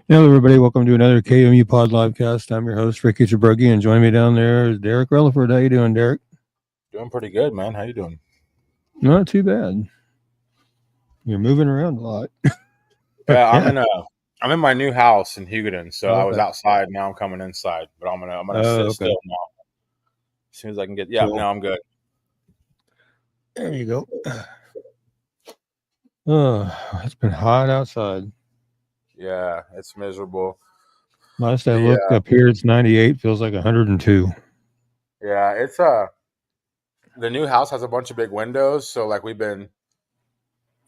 Hello, everybody. Welcome to another KMU Pod Livecast. I'm your host, Ricky Chabruggi, and joining me down there is Derek Relaford. How you doing, Derek? Doing pretty good, man. How you doing? Not too bad. You're moving around a lot. Yeah, Yeah. I'm in my new house in Hugoton, so I was Okay. outside. Now I'm coming inside, but I'm gonna Oh, sit okay. still now as soon as I can get. Yeah, Cool. no, I'm good. There you go. Oh, it's been hot outside. Yeah, it's miserable. Last I The looked up here, it's 98. Feels like 102. Yeah, it's the new house has a bunch of big windows, so like we've been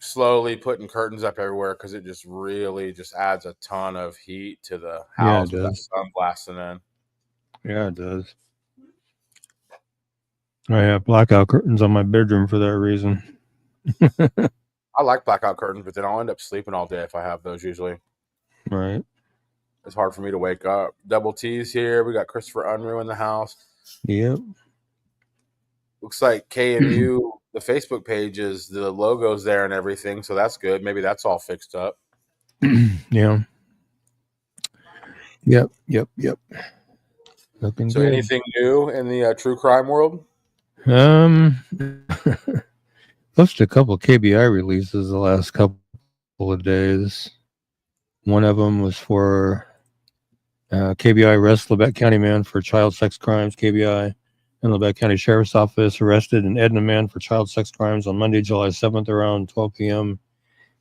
slowly putting curtains up everywhere because it just really just adds a ton of heat to the Yeah, it house with that does. sun blasting in. Yeah, it does. I have blackout curtains on my bedroom for that reason. I like blackout curtains, but then I'll end up sleeping all day if I have those. Usually, Right. it's hard for me to wake up. Double T's here. We got Christopher Unruh in the house. Yep. Looks like KMU, the Facebook page is the logo's there and everything, so that's good. Maybe that's all fixed up. Yeah. Yep. Looking So, good. anything new in the true crime world? Um, posted a couple of KBI releases the last couple of days. One of them was for KBI arrests Lebec County man for child sex crimes. KBI and Lebec County Sheriff's Office arrested an Edna man for child sex crimes on Monday, July 7th around 12 p.m.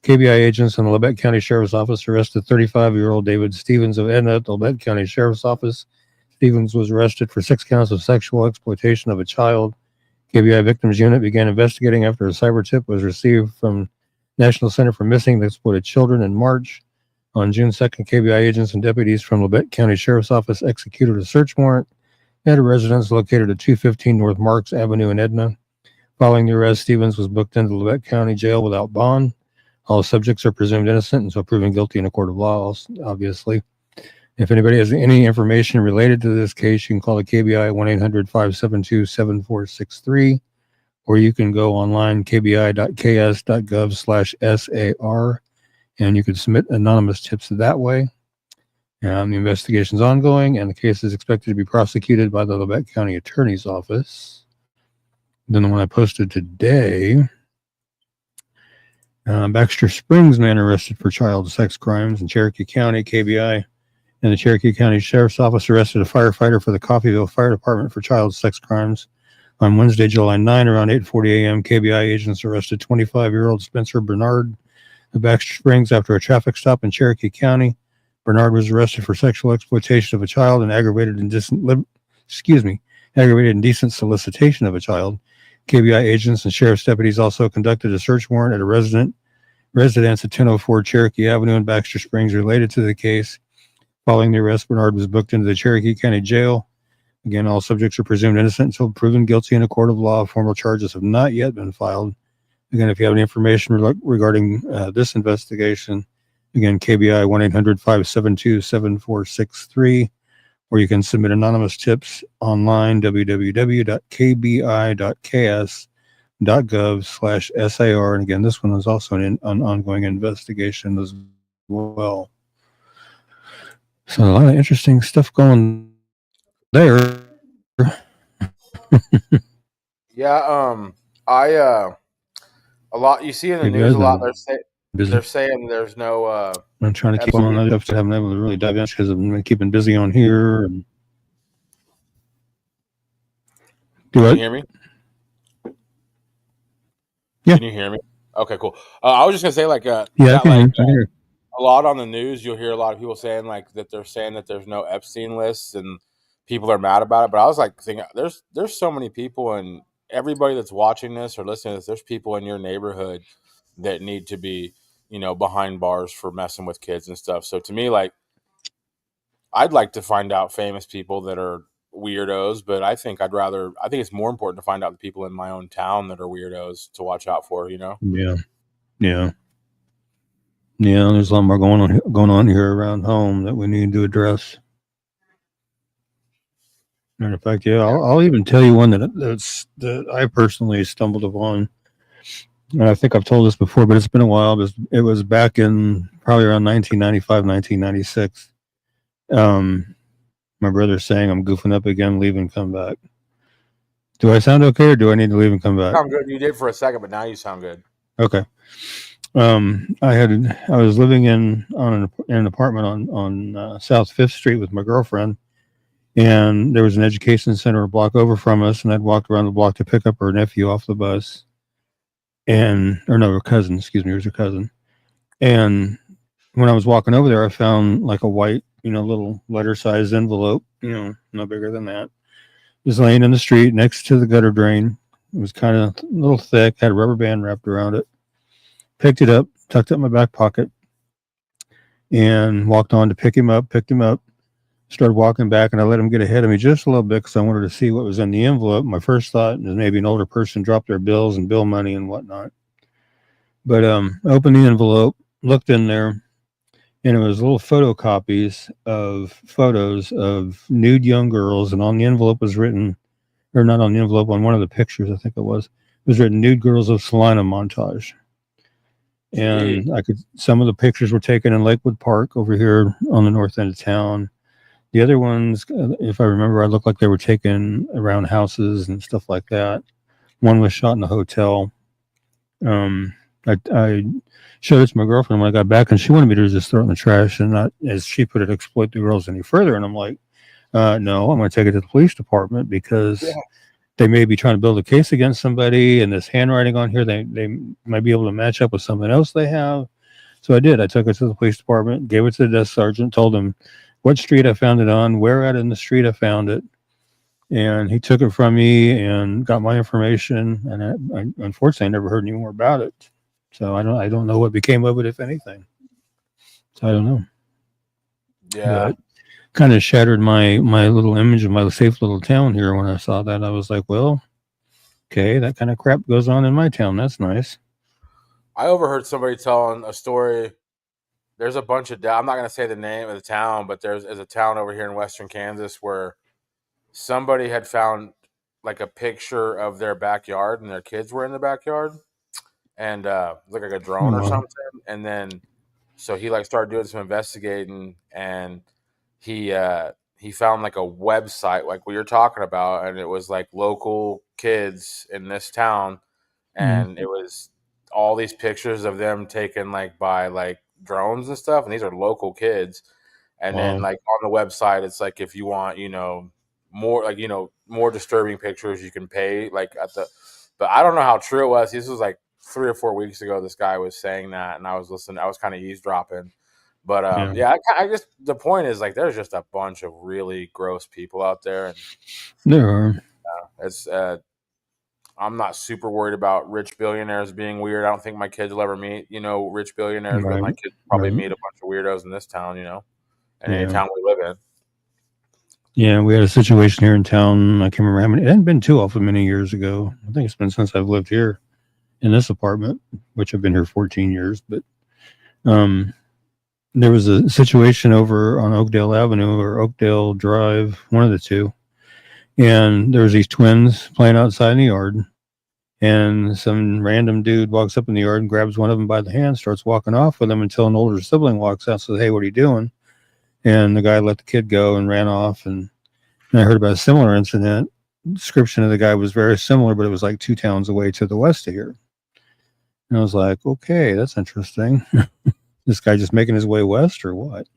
KBI agents in the Lebec County Sheriff's Office arrested 35-year-old David Stevens of Edna at the Lebec County Sheriff's Office. Stevens was arrested for 6 counts of sexual exploitation of a child. KBI Victims Unit began investigating after a cyber tip was received from National Center for Missing and Exploited Children in March. On June 2nd, KBI agents and deputies from Lebec County Sheriff's Office executed a search warrant at a residence located at 215 North Marks Avenue in Edna. Following the arrest, Stevens was booked into Lebec County Jail without bond. All subjects are presumed innocent until proven guilty in a court of law, obviously. If anybody has any information related to this case, you can call the KBI 1-800-572-7463, or you can go online, kbi.ks.gov/SAR, and you can submit anonymous tips that way. The investigation is ongoing, and the case is expected to be prosecuted by the Lebec County Attorney's Office. Then the one I posted today, Baxter Springs man arrested for child sex crimes in Cherokee County. KBI and the Cherokee County Sheriff's Office arrested a firefighter for the Coffeyville Fire Department for child sex crimes. On Wednesday, July 9, around 8:40 a.m., KBI agents arrested 25-year-old Spencer Bernard of Baxter Springs after a traffic stop in Cherokee County. Bernard was arrested for sexual exploitation of a child and aggravated indecent solicitation of a child. KBI agents and sheriff's deputies also conducted a search warrant at a residence at 1004 Cherokee Avenue in Baxter Springs related to the case. Following the arrest, Bernard was booked into the Cherokee County Jail. Again, all subjects are presumed innocent until proven guilty in a court of law. Formal charges have not yet been filed. Again, if you have any information regarding this investigation, again, KBI 1-800-572-7463, or you can submit anonymous tips online, www.kbi.ks.gov/SAR. And again, this one is also an ongoing investigation as well. So a lot of interesting stuff going there. Yeah, I a lot you see in the You news guys a lot. busy. They're saying there's no I'm trying to keep on other stuff that I haven't been able to really dive in because I've been keeping busy on here. And Can you hear me? Yeah. Can you hear me? Okay, cool. I was just gonna say like I can hear. A lot on the news. You'll hear a lot of people saying like that they're saying that there's no Epstein lists and people are mad about it. But I was like thinking there's so many people and everybody that's watching this or listening to this, there's people in your neighborhood that need to be, behind bars for messing with kids and stuff. So to me, like, I'd like to find out famous people that are weirdos, but I think it's more important to find out the people in my own town that are weirdos to watch out for, Yeah. There's a lot more going on here around home that we need to address. Matter of fact, I'll even tell you one that I personally stumbled upon. And I think I've told this before, but it's been a while. It was back in probably around 1995, 1996. Um, my brother's saying I'm goofing up again, leave and come back. Do I sound okay, or do I need to leave and come back? Sound good. You did for a second, but now you sound good. Okay. I was living in an apartment on South Fifth Street with my girlfriend, and there was an education center a block over from us, and I'd walked around the block to pick up her nephew off the bus, and or no, her cousin, excuse me, it was her cousin. And when I was walking over there, I found like a white, little letter sized envelope, no bigger than that, just laying in the street next to the gutter drain. It was kind of a little thick, had a rubber band wrapped around it. Picked it up, tucked it in my back pocket, and walked on to picked him up, started walking back, and I let him get ahead of me just a little bit because I wanted to see what was in the envelope. My first thought is maybe an older person dropped their bills and bill money and whatnot. But opened the envelope, looked in there, and it was little photocopies of photos of nude young girls, and on the envelope was written, or not on the envelope, on one of the pictures, I think it was written "Nude Girls of Salina Montage." And some of the pictures were taken in Lakewood Park over here on the north end of town. The other ones, if I remember, I looked like they were taken around houses and stuff like that. One was shot in a hotel. I showed it to my girlfriend when I got back, and she wanted me to just throw it in the trash and not, as she put it, exploit the girls any further. And I'm like, no, I'm going to take it to the police department because they may be trying to build a case against somebody, and this handwriting on here, they might be able to match up with something else they have. So I did. I took it to the police department, gave it to the desk sergeant, told him what street I found it on, where at in the street I found it, and he took it from me and got my information. And I unfortunately, I never heard any more about it. So I don't know what became of it, if anything. So I don't know. Yeah. But kind of shattered my little image of my safe little town here when I saw that. I was like, well, okay, that kind of crap goes on in my town. That's nice. I overheard somebody telling a story. There's a bunch of I'm not going to say the name of the town, but there's a town over here in western Kansas where somebody had found like a picture of their backyard and their kids were in the backyard, and looked like a drone or something. And then so he like started doing some investigating, and he found like a website like what you're talking about, and it was like local kids in this town, and it was all these pictures of them taken like by like drones and stuff, and these are local kids. And then like on the website, it's like if you want, more like more disturbing pictures, you can pay like at the. But I don't know how true it was. This was like 3 or 4 weeks ago. This guy was saying that, and I was listening. I was kind of eavesdropping. But I guess the point is like there's just a bunch of really gross people out there, and there are. it's I'm not super worried about rich billionaires being weird. I don't think my kids will ever meet, rich billionaires, but my kids probably meet a bunch of weirdos in this town, and any town we live in. Yeah, we had a situation here in town. I can't remember how many. It hadn't been too often many years ago. I think it's been since I've lived here in this apartment, which I've been here 14 years. But there was a situation over on Oakdale Avenue or Oakdale Drive, one of the two. And there was these twins playing outside in the yard. And some random dude walks up in the yard and grabs one of them by the hand, starts walking off with them until an older sibling walks out and says, "Hey, what are you doing?" And the guy let the kid go and ran off. And I heard about a similar incident. The description of the guy was very similar, but it was like 2 towns away to the west of here. And I was like, okay, that's interesting. This guy just making his way west or what?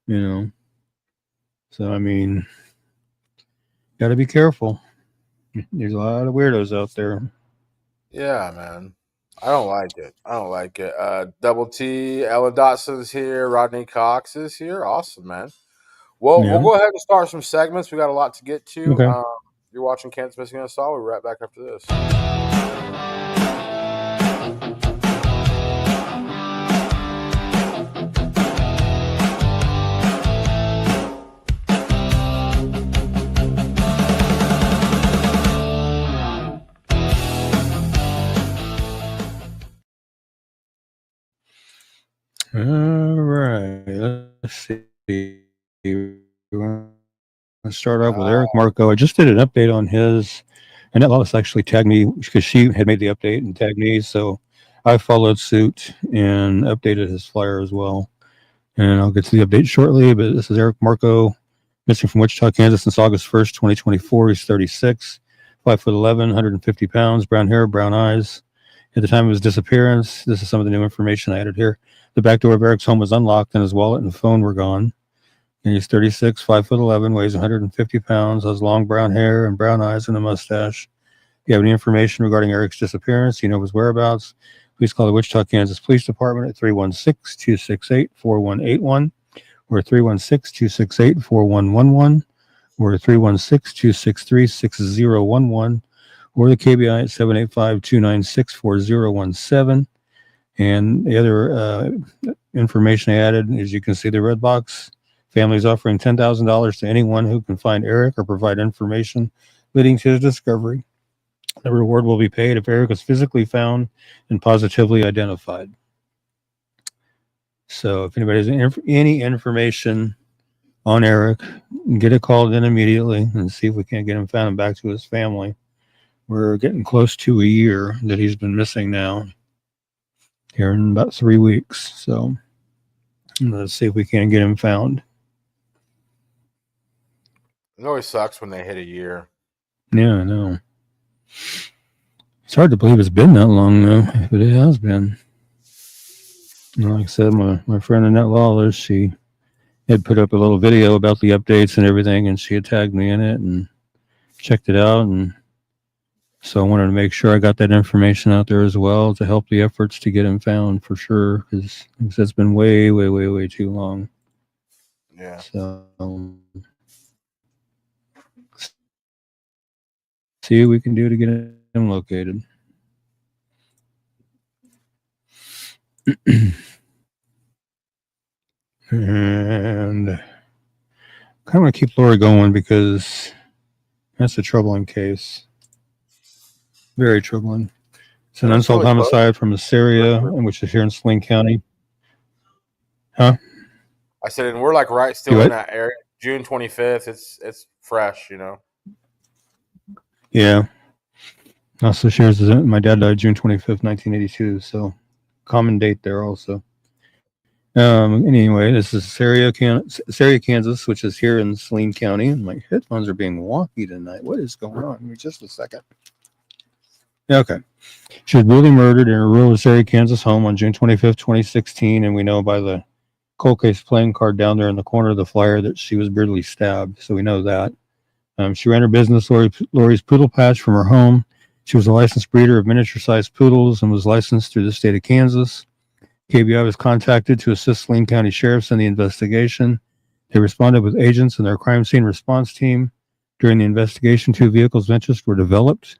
So, I mean, got to be careful. There's a lot of weirdos out there. Yeah, man. I don't like it. Double T, Ella Dotson's here. Rodney Cox is here. Awesome, man. Well, we'll go ahead and start some segments. We got a lot to get to. Okay. You're watching Kansas Missing Us All. We'll be right back after this. All right. Let's see. Let's start off with Eric Marco. I just did an update on his. Annette Lawless actually tagged me because she had made the update and tagged me. So I followed suit and updated his flyer as well. And I'll get to the update shortly. But this is Eric Marco, missing from Wichita, Kansas since August 1st, 2024. He's 36, 5'11", 150 pounds, brown hair, brown eyes. At the time of his disappearance, this is some of the new information I added here. The back door of Eric's home was unlocked and his wallet and phone were gone. And he's 36, 5'11", weighs 150 pounds, has long brown hair and brown eyes and a mustache. If you have any information regarding Eric's disappearance, you know his whereabouts, please call the Wichita, Kansas Police Department at 316-268-4181 or 316-268-4111 or 316-263-6011 or the KBI at 785-296-4017. And the other information I added, as you can see, the red box. Families offering $10,000 to anyone who can find Eric or provide information leading to his discovery. The reward will be paid if Eric is physically found and positively identified. So if anybody has any information on Eric, get it called in immediately and see if we can't get him found and back to his family. We're getting close to a year that he's been missing now, here in about 3 weeks. So let's see if we can get him found. It always sucks when they hit a year. Yeah, I know. It's hard to believe it's been that long, though, but it has been. And like I said, my friend Annette Lawless, she had put up a little video about the updates and everything, and she had tagged me in it and checked it out. And so I wanted to make sure I got that information out there as well to help the efforts to get him found for sure, because it's been way, way, way, way too long. Yeah. So see what we can do to get him located. And I kind of want to keep Lori going because that's a troubling case. Very troubling. It's an unsolved homicide from Assyria, which is here in Saline County. Huh? I said, and we're like right still in that area. June 25th. It's fresh, you know. Yeah. Also shares my dad died June 25th, 1982. So common date there also. Anyway, this is Assyria, Kansas, which is here in Saline County. And my headphones are being wonky tonight. What is going on? Give me just a second. Okay. She was brutally murdered in a rural Assyria, Kansas home on June 25th, 2016. And we know by the cold case playing card down there in the corner of the flyer that she was brutally stabbed. So we know that. She ran her business, Lori's Poodle Patch, from her home. She was a licensed breeder of miniature-sized poodles and was licensed through the state of Kansas. KBI was contacted to assist Saline County sheriffs in the investigation. They responded with agents and their crime scene response team. During the investigation, 2 vehicles of interest were developed.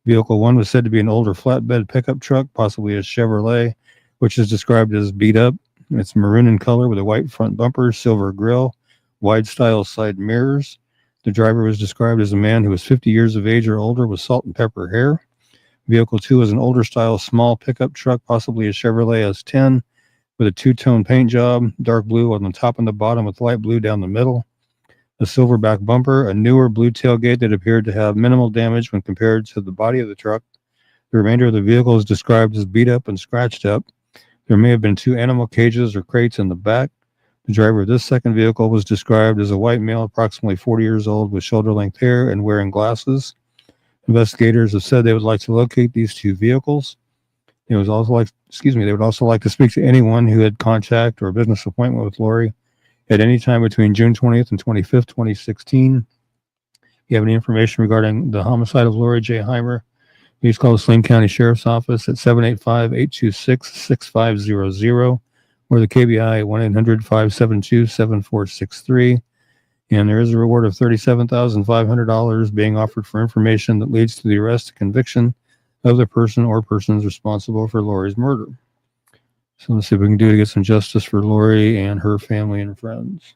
Vehicle 1 was said to be an older flatbed pickup truck, possibly a Chevrolet, which is described as beat up. It's maroon in color with a white front bumper, silver grille, wide style side mirrors. The driver was described as a man who was 50 years of age or older with salt and pepper hair. Vehicle 2 is an older style small pickup truck, possibly a Chevrolet S10, with a 2-tone paint job, dark blue on the top and the bottom with light blue down the middle. A silverback bumper, a newer blue tailgate that appeared to have minimal damage when compared to the body of the truck. The remainder of the vehicle is described as beat up and scratched up. There may have been 2 animal cages or crates in the back. The driver of this second vehicle was described as a white male, approximately 40 years old, with shoulder-length hair and wearing glasses. Investigators have said they would like to locate these 2 vehicles. They would also like to speak to anyone who had contact or a business appointment with Lori at any time between June 20th and 25th, 2016. If you have any information regarding the homicide of Lori J. Heimer, please call the Saline County Sheriff's Office at 785-826-6500 or the KBI at 1-800-572-7463. And there is a reward of $37,500 being offered for information that leads to the arrest and conviction of the person or persons responsible for Lori's murder. So let's see what we can do to get some justice for Lori and her family and friends.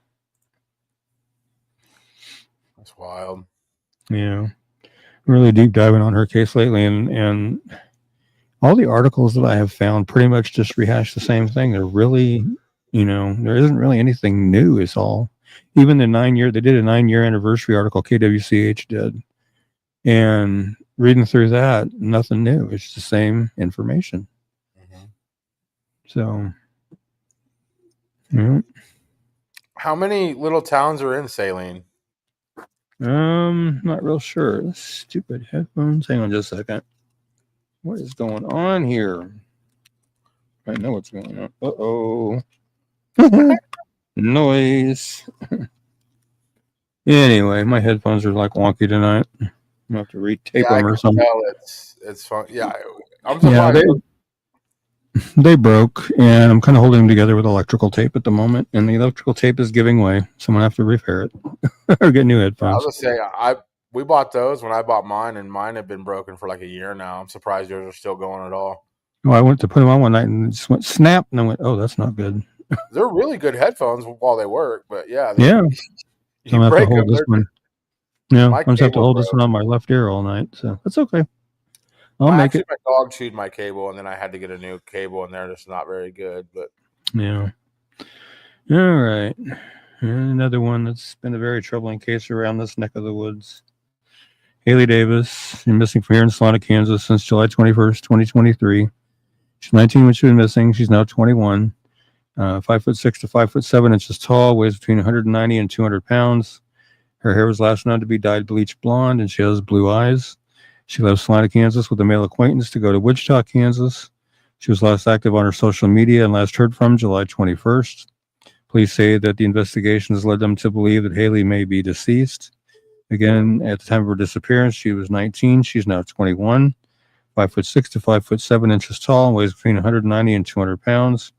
That's wild. Yeah. Really deep diving on her case lately, and all the articles that I have found pretty much just rehash the same thing. They're really, there isn't really anything new. It's all, even they did a 9-year anniversary article, KWCH did. And reading through that, nothing new. It's the same information. So, yeah. How many little towns are in Saline? Not real sure. Stupid headphones. Hang on just a second. What is going on here? I know what's going on. Uh-oh. Noise. Anyway, my headphones are like wonky tonight. I'm gonna have to retape Yeah, I them or can something. tell it's fun. Yeah, I'm Yeah, surprised. they broke, and I'm kind of holding them together with electrical tape at the moment. And the electrical tape is giving way, so I'm gonna have to repair it or get new I headphones. was gonna say we bought those when I bought mine, and mine have been broken for like a year now. I'm surprised yours are still going at all. Oh, I went to put them on one night and it just went snap, and I went, "Oh, that's not good." They're really good headphones while they work, but yeah, Yeah, so you I'm gonna have to break hold them. this one. Yeah, My I'm just have to cable hold this broke. one on my left ear all night, so that's okay. I'll make it. My dog chewed my cable, and then I had to get a new cable, and they're just not very good. But Yeah. All right. And another one that's been a very troubling case around this neck of the woods. Haley Davis, missing from here in Salina, Kansas since July 21st, 2023. She's 19 when she was missing. She's now 21. 5'6" to 5'7" tall, weighs between 190 and 200 pounds. Her hair was last known to be dyed bleach blonde, and she has blue eyes. She left Salina, Kansas with a male acquaintance to go to Wichita, Kansas. She was last active on her social media and last heard from July 21st. Police say that the investigation has led them to believe that Haley may be deceased. Again, at the time of her disappearance, she was 19. She's now 21. 5'6" to 5'7" tall, weighs between 190 and 200 pounds.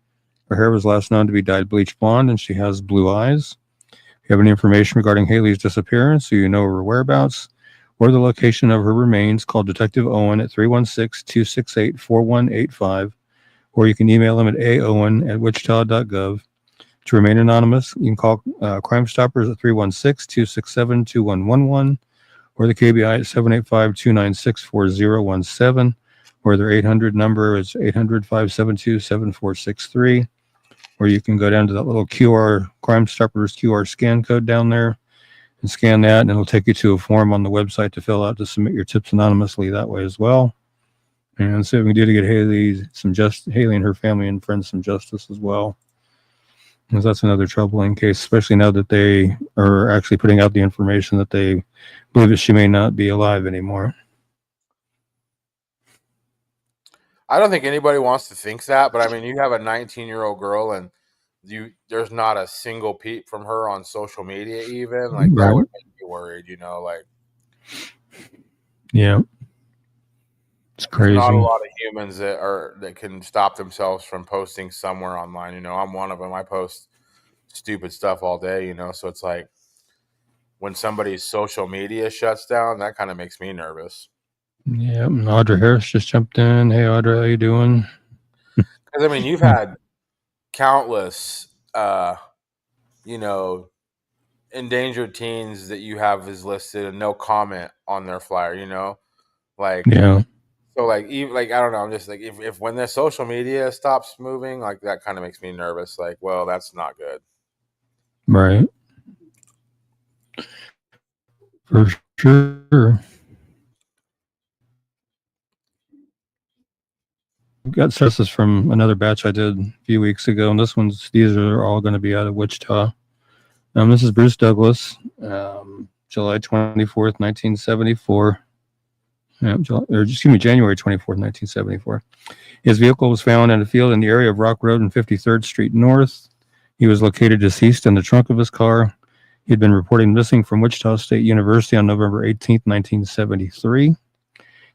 Her hair was last known to be dyed bleach blonde, and she has blue eyes. If you have any information regarding Haley's disappearance, or you know her whereabouts, or the location of her remains, call Detective Owen at 316-268-4185, or you can email him at aowen@wichita.gov. To remain anonymous, you can call Crime Stoppers at 316-267-2111, or the KBI at 785-296-4017, or their 800 number is 800-572-7463. Or you can go down to that little Crime Stoppers QR scan code down there and scan that, and it'll take you to a form on the website to fill out to submit your tips anonymously that way as well. And see what we can do to get Haley and her family and friends some justice as well. Because that's another troubling case, especially now that they are actually putting out the information that they believe that she may not be alive anymore. I don't think anybody wants to think that, but I mean, you have a 19-year-old girl, and there's not a single peep from her on social media, even like that would make you worried, like. Yeah, it's crazy. There's not a lot of humans that can stop themselves from posting somewhere online. I'm one of them. I post stupid stuff all day, so it's like when somebody's social media shuts down, that kind of makes me nervous. Yeah, Audra Harris just jumped in. Hey, Audra, how you doing? Because I mean, you've had countless, endangered teens that you have is listed and no comment on their flyer. Like Yeah. So like even like I don't know, I'm just like if when the social media stops moving, like that kind of makes me nervous. Like, well, that's not good. Right. For sure. Got sources from another batch I did a few weeks ago, and these are all going to be out of Wichita. This is Bruce Douglas, July 24th, 1974. January 24th, 1974. His vehicle was found in a field in the area of Rock Road and 53rd Street North. He was located deceased in the trunk of his car. He had been reported missing from Wichita State University on November 18th, 1973.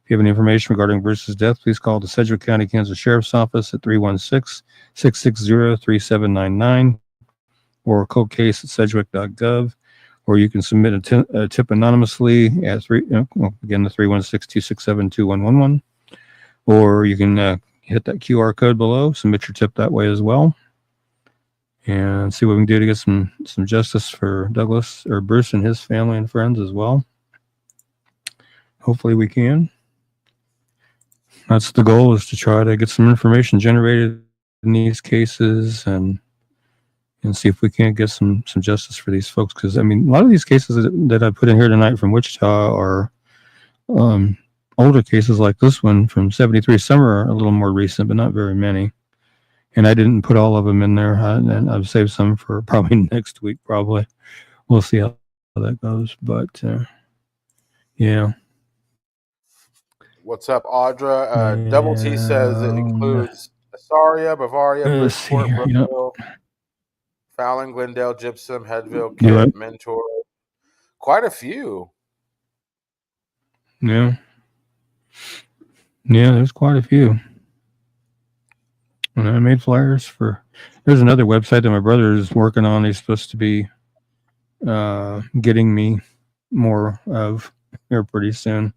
If you have any information regarding Bruce's death, please call the Sedgwick County, Kansas Sheriff's Office at 316-660-3799 or coldcase@sedgwick.gov. Or you can submit a tip anonymously at the 316-267-2111. Or you can hit that QR code below, submit your tip that way as well, and see what we can do to get some justice for Douglas or Bruce and his family and friends as well. Hopefully we can. That's the goal, is to try to get some information generated in these cases and see if we can't get some justice for these folks. Because, I mean, a lot of these cases that I put in here tonight from Wichita are older cases like this one from 73. Some are a little more recent, but not very many. And I didn't put all of them in there. And I've saved some for probably next week. Probably we'll see how that goes. But yeah. What's up, Audra? Double T says it includes Asaria, Bavaria, Let's see Bridgeport, here. Brookville, Fallon, Glendale, Gypsum, Headville, Do Kit, it. Mentor. Quite a few. Yeah. Yeah, there's quite a few. And I made flyers for. There's another website that my brother is working on. He's supposed to be getting me more of here pretty soon.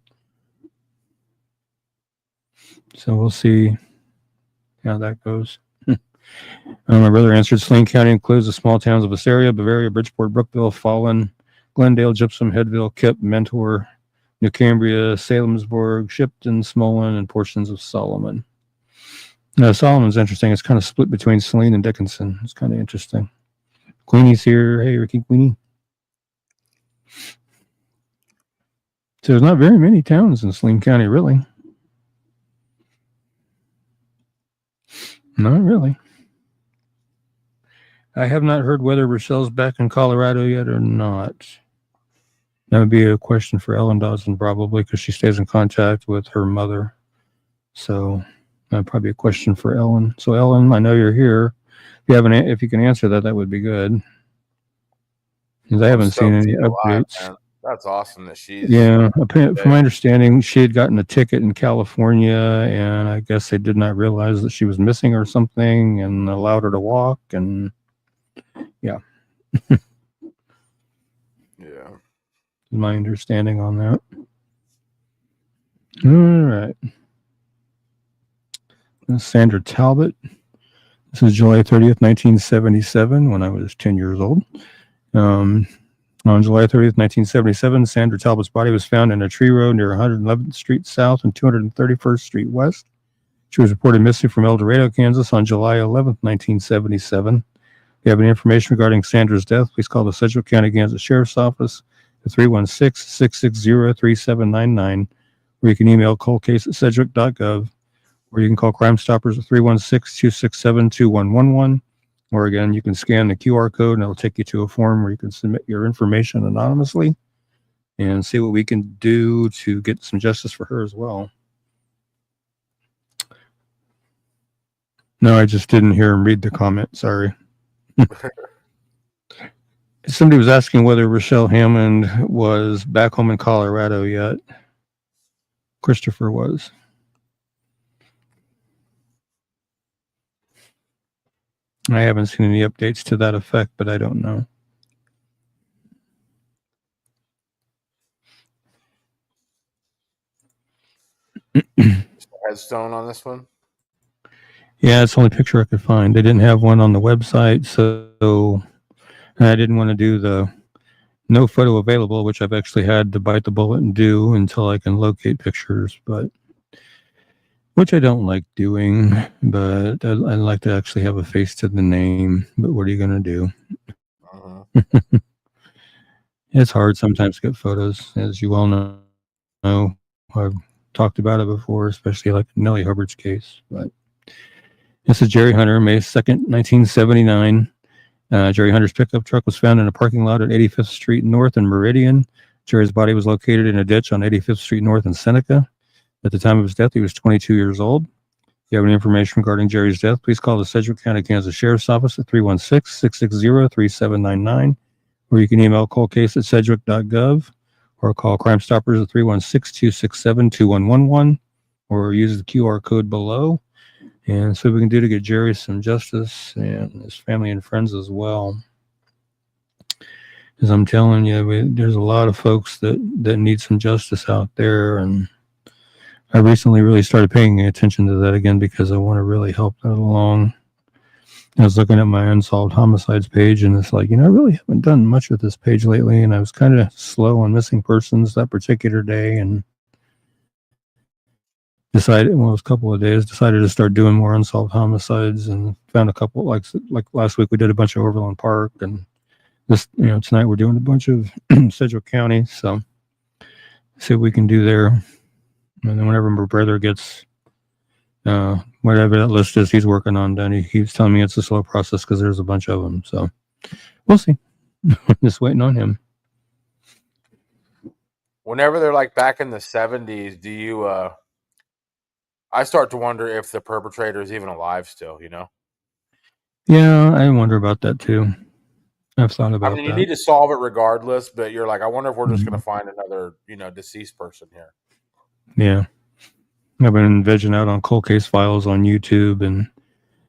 So we'll see how that goes. My brother answered Saline County includes the small towns of Asaria, Bavaria, Bridgeport, Brookville, Fallon, Glendale, Gypsum, Headville, Kip, Mentor, New Cambria, Salemsburg, Shipton, Smolin, and portions of Solomon. Now, Solomon's interesting. It's kind of split between Saline and Dickinson. It's kind of interesting. Queenie's here. Hey, Ricky Queenie. So there's not very many towns in Saline County, really. Not really. I have not heard whether Rochelle's back in Colorado yet or not. That would be a question for Ellen Dawson, probably, because she stays in contact with her mother. So probably a question for Ellen. So Ellen, I know you're here. If you can answer that, that would be good. Because I haven't seen any updates. Man. That's awesome that she's. Yeah, from my understanding, she had gotten a ticket in California, and I guess they did not realize that she was missing or something, and allowed her to walk. And yeah, yeah, my understanding on that. All right. Sandra Talbot. This is July 30th, 1977, when I was 10 years old. On July 30th, 1977, Sandra Talbot's body was found in a tree row near 111th Street South and 231st Street West. She was reported missing from El Dorado, Kansas on July 11th, 1977. If you have any information regarding Sandra's death, please call the Sedgwick County, Kansas Sheriff's Office at 316-660-3799, or you can email coldcase@sedgwick.gov, or you can call Crime Stoppers at 316-267-2111. Or again, you can scan the QR code and it'll take you to a form where you can submit your information anonymously and see what we can do to get some justice for her as well. No, I just didn't hear him read the comment. Sorry. Somebody was asking whether Rochelle Hammond was back home in Colorado yet. Christopher was. I haven't seen any updates to that effect, but I don't know. Headstone on this one? Yeah, it's the only picture I could find. They didn't have one on the website, so I didn't want to do the no photo available, which I've actually had to bite the bullet and do until I can locate pictures, but which I don't like doing, but I like to actually have a face to the name. But what are you going to do? It's hard sometimes to get photos, as you well know. I've talked about it before, especially like Nellie Hubbard's case. But this is Jerry Hunter, May 2nd, 1979. Jerry Hunter's pickup truck was found in a parking lot at 85th Street North in Meridian. Jerry's body was located in a ditch on 85th Street North in Seneca. At the time of his death, he was 22 years old. If you have any information regarding Jerry's death, please call the Sedgwick County, Kansas Sheriff's Office at 316-660-3799, or you can email coldcase@sedgwick.gov, or call Crime Stoppers at 316-267-2111, or use the QR code below, and see what we can do to get Jerry some justice and his family and friends as well. As I'm telling you, there's a lot of folks that need some justice out there, and I recently really started paying attention to that again because I want to really help that along. I was looking at my unsolved homicides page, and it's like, I really haven't done much with this page lately, and I was kind of slow on missing persons that particular day, and decided to start doing more unsolved homicides, and found a couple, like last week we did a bunch of Overland Park, and this, tonight we're doing a bunch of Sedgwick County, so see what we can do there. And then whenever my brother gets whatever that list is he's working on. Then he keeps telling me it's a slow process because there's a bunch of them. So we'll see. Just waiting on him. Whenever they're like back in the 70s, do you? I start to wonder if the perpetrator is even alive still. You know. Yeah, I wonder about that too. I've thought about I mean, you that. need to solve it regardless, but you're like, I wonder if we're just Mhm. going to find another, deceased person here. Yeah. I've been vegging out on cold case files on YouTube, and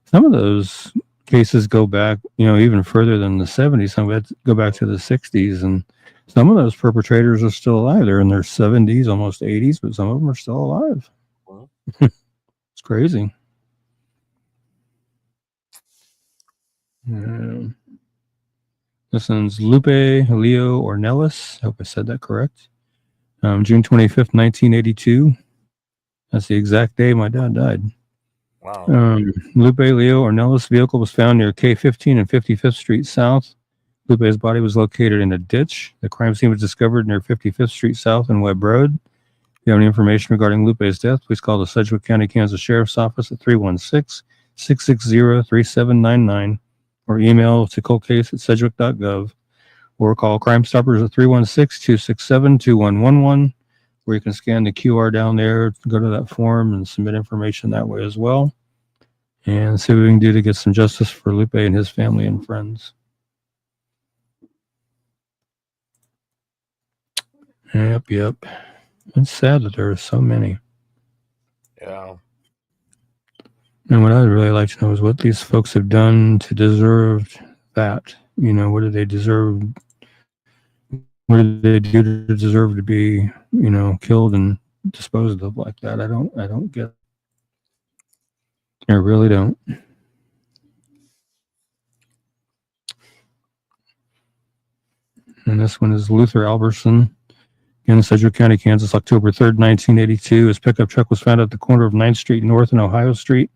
some of those cases go back, even further than the 70s. Some of it go back to the 60s, and some of those perpetrators are still alive. They're in their 70s, almost 80s, but some of them are still alive. It's crazy. Yeah. This one's Lupe Leo Ornelas. I hope I said that correct. June 25th, 1982. That's the exact day my dad died. Wow. Lupe Leo Ornelas' vehicle was found near K15 and 55th Street South. Lupe's body was located in a ditch. The crime scene was discovered near 55th Street South and Webb Road. If you have any information regarding Lupe's death, please call the Sedgwick County, Kansas Sheriff's Office at 316-660-3799 or email to coldcase@sedgwick.gov or call Crime Stoppers at 316-267-2111, where you can scan the QR down there, go to that form, and submit information that way as well. And see what we can do to get some justice for Lupe and his family and friends. Yep. It's sad that there are so many. Yeah. And what I'd really like to know is what these folks have done to deserve that. What do they deserve? What did they do to deserve to be, killed and disposed of like that? I don't get it. I really don't. And this one is Luther Alberson in Sedgwick County, Kansas, October 3rd, 1982. His pickup truck was found at the corner of 9th Street North and Ohio Street.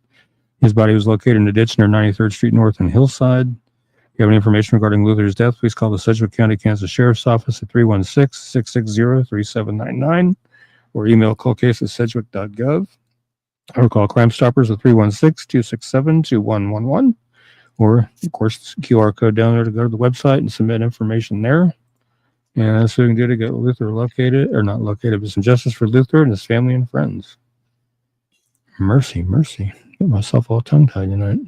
His body was located in a ditch near 93rd Street North and Hillside. If you have any information regarding Luther's death, please call the Sedgwick County, Kansas Sheriff's Office at 316-660-3799 or email coldcase@sedgwick.gov or call Crime Stoppers at 316-267-2111 or, of course, QR code down there to go to the website and submit information there. And that's what we can do to get Luther located, or not located, but some justice for Luther and his family and friends. Mercy. Got myself all tongue-tied tonight.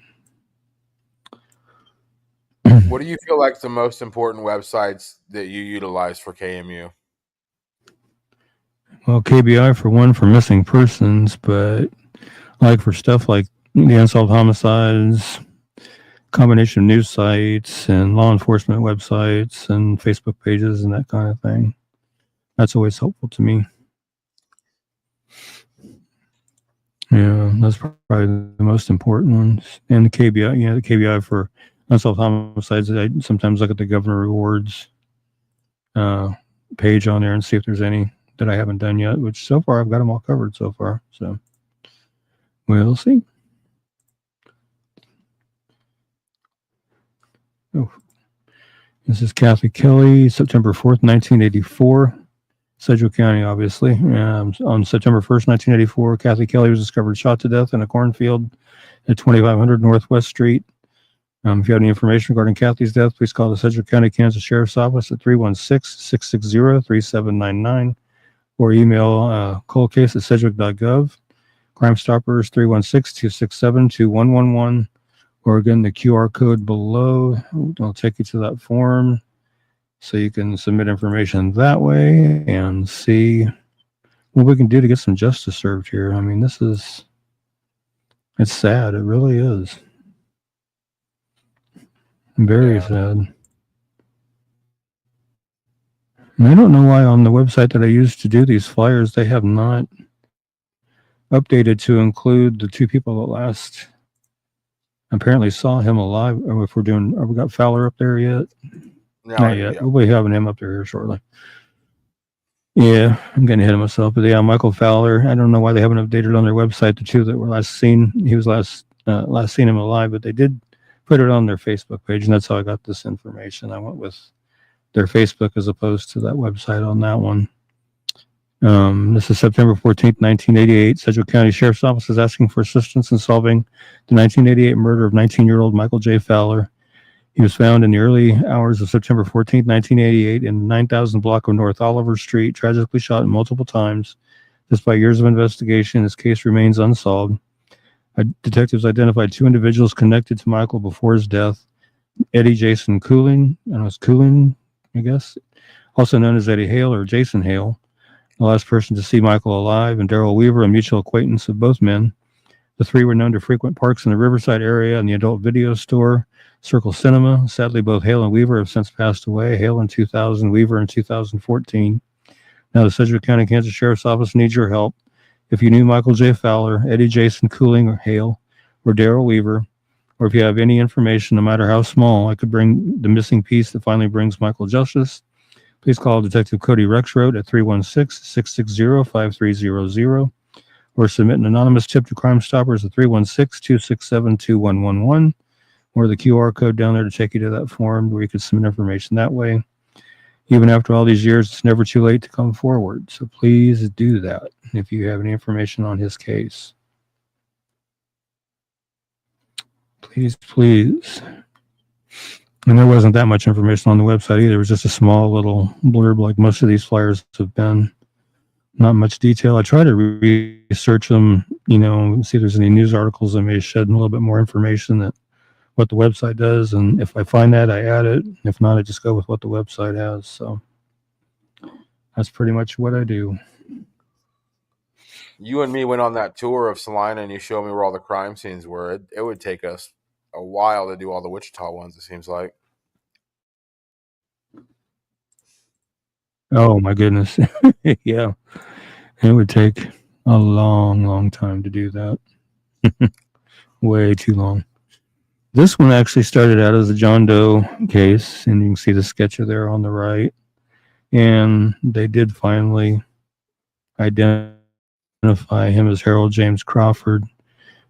What do you feel like the most important websites that you utilize for KMU? Well, KBI for one, for missing persons, but like for stuff like the unsolved homicides, combination of news sites and law enforcement websites and Facebook pages and that kind of thing. That's always helpful to me. Yeah, that's probably the most important ones. And the KBI, the KBI for unsolved homicides. I sometimes look at the Governor Rewards page on there and see if there's any that I haven't done yet, which so far I've got them all covered so far. So we'll see. Oh, this is Kathy Kelly, September 4th, 1984. Sedgwick County, obviously. On September 1st, 1984, Kathy Kelly was discovered shot to death in a cornfield at 2500 Northwest Street. If you have any information regarding Kathy's death, please call the Sedgwick County, Kansas Sheriff's Office at 316-660-3799 or email coldcase@sedgwick.gov. Crime Stoppers 316-267-2111. Or again, the QR code below will take you to that form so you can submit information that way and see what we can do to get some justice served here. I mean, it's sad. It really is. Very sad. And I don't know why on the website that I used to do these flyers, they have not updated to include the two people that last apparently saw him alive. Or if have we got Fowler up there yet? No, Not yet. We'll be having him up there here shortly. Yeah, I'm getting ahead of myself. But yeah, Michael Fowler. I don't know why they haven't updated on their website the two that were last seen. He was last seen him alive, but they did put it on their Facebook page, and that's how I got this information. I went with their Facebook as opposed to that website on that one. This is September 14th, 1988. Sedgwick County Sheriff's Office is asking for assistance in solving the 1988 murder of 19-year-old Michael J. Fowler. He was found in the early hours of September 14th, 1988 in the 9000 block of North Oliver Street, tragically shot multiple times. Despite years of investigation, his case remains unsolved. Detectives identified 2 individuals connected to Michael before his death. Eddie Jason Cooling, I don't know, it's Cooling, I guess, also known as Eddie Hale or Jason Hale, the last person to see Michael alive, and Darrell Weaver, a mutual acquaintance of both men. The 3 were known to frequent parks in the Riverside area and the adult video store, Circle Cinema. Sadly, both Hale and Weaver have since passed away, Hale in 2000, Weaver in 2014. Now, the Sedgwick County, Kansas Sheriff's Office needs your help. If you knew Michael J. Fowler, Eddie Jason Cooling or Hale, or Darrell Weaver, or if you have any information, no matter how small, I could bring the missing piece that finally brings Michael justice, please call Detective Cody Rexroad at 316-660-5300 or submit an anonymous tip to Crime Stoppers at 316-267-2111 or the QR code down there to take you to that form where you can submit information that way. Even after all these years, it's never too late to come forward. So please do that if you have any information on his case. Please, please. And there wasn't that much information on the website either. It was just a small little blurb like most of these flyers have been. Not much detail. I try to research them, see if there's any news articles that may shed a little bit more information that what the website does. And if I find that, I add it. If not, I just go with what the website has. So that's pretty much what I do. You and me went on that tour of Salina, and you showed me where all the crime scenes were. It would take us a while to do all the Wichita ones, it seems like. Oh, my goodness. Yeah. It would take a long, long time to do that. Way too long. This one actually started out as a John Doe case, and you can see the sketcher there on the right. And they did finally identify him as Harold James Crawford.